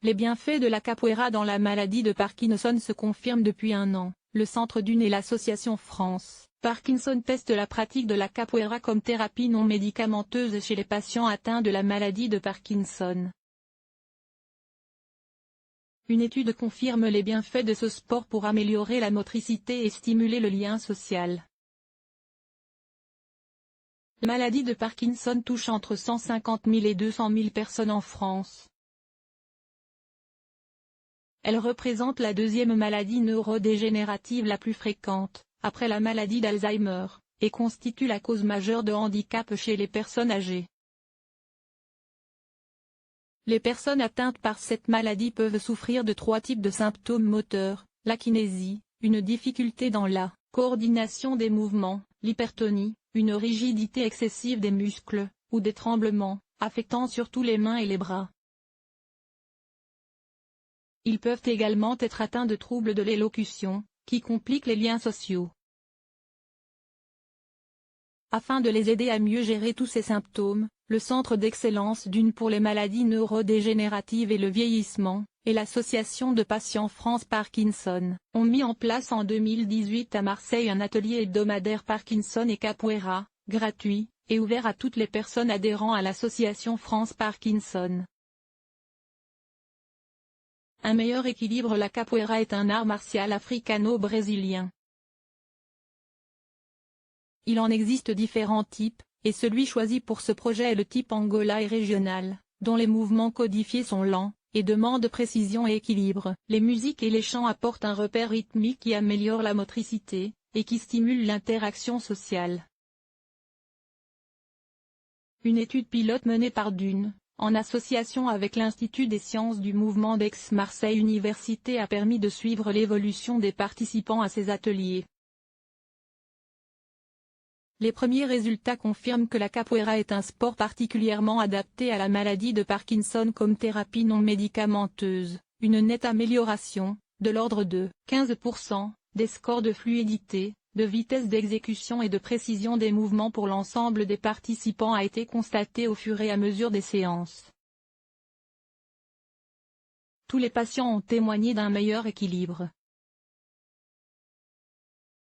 Les bienfaits de la capoeira dans la maladie de Parkinson se confirment depuis un an. Le Centre Dune et l'Association France Parkinson testent la pratique de la capoeira comme thérapie non médicamenteuse chez les patients atteints de la maladie de Parkinson. Une étude confirme les bienfaits de ce sport pour améliorer la motricité et stimuler le lien social. La maladie de Parkinson touche entre 150 000 et 200 000 personnes en France. Elle représente la deuxième maladie neurodégénérative la plus fréquente, après la maladie d'Alzheimer, et constitue la cause majeure de handicap chez les personnes âgées. Les personnes atteintes par cette maladie peuvent souffrir de 3 types de symptômes moteurs: l'akinésie, une difficulté dans la coordination des mouvements, l'hypertonie, une rigidité excessive des muscles, ou des tremblements, affectant surtout les mains et les bras. Ils peuvent également être atteints de troubles de l'élocution, qui compliquent les liens sociaux. Afin de les aider à mieux gérer tous ces symptômes, le Centre d'excellence Dune pour les maladies neurodégénératives et le vieillissement, et l'Association de patients France Parkinson, ont mis en place en 2018 à Marseille un atelier hebdomadaire Parkinson et Capoeira, gratuit, et ouvert à toutes les personnes adhérant à l'Association France Parkinson. Un meilleur équilibre. La capoeira est un art martial africano-brésilien. Il en existe différents types, et celui choisi pour ce projet est le type Angola et régional, dont les mouvements codifiés sont lents, et demandent précision et équilibre. Les musiques et les chants apportent un repère rythmique qui améliore la motricité, et qui stimule l'interaction sociale. Une étude pilote menée par Dune, en association avec l'Institut des sciences du mouvement d'Aix-Marseille Université, a permis de suivre l'évolution des participants à ces ateliers. Les premiers résultats confirment que la capoeira est un sport particulièrement adapté à la maladie de Parkinson comme thérapie non médicamenteuse, une nette amélioration, de l'ordre de 15%, des scores de fluidité, de vitesse d'exécution et de précision des mouvements pour l'ensemble des participants a été constatée au fur et à mesure des séances. Tous les patients ont témoigné d'un meilleur équilibre,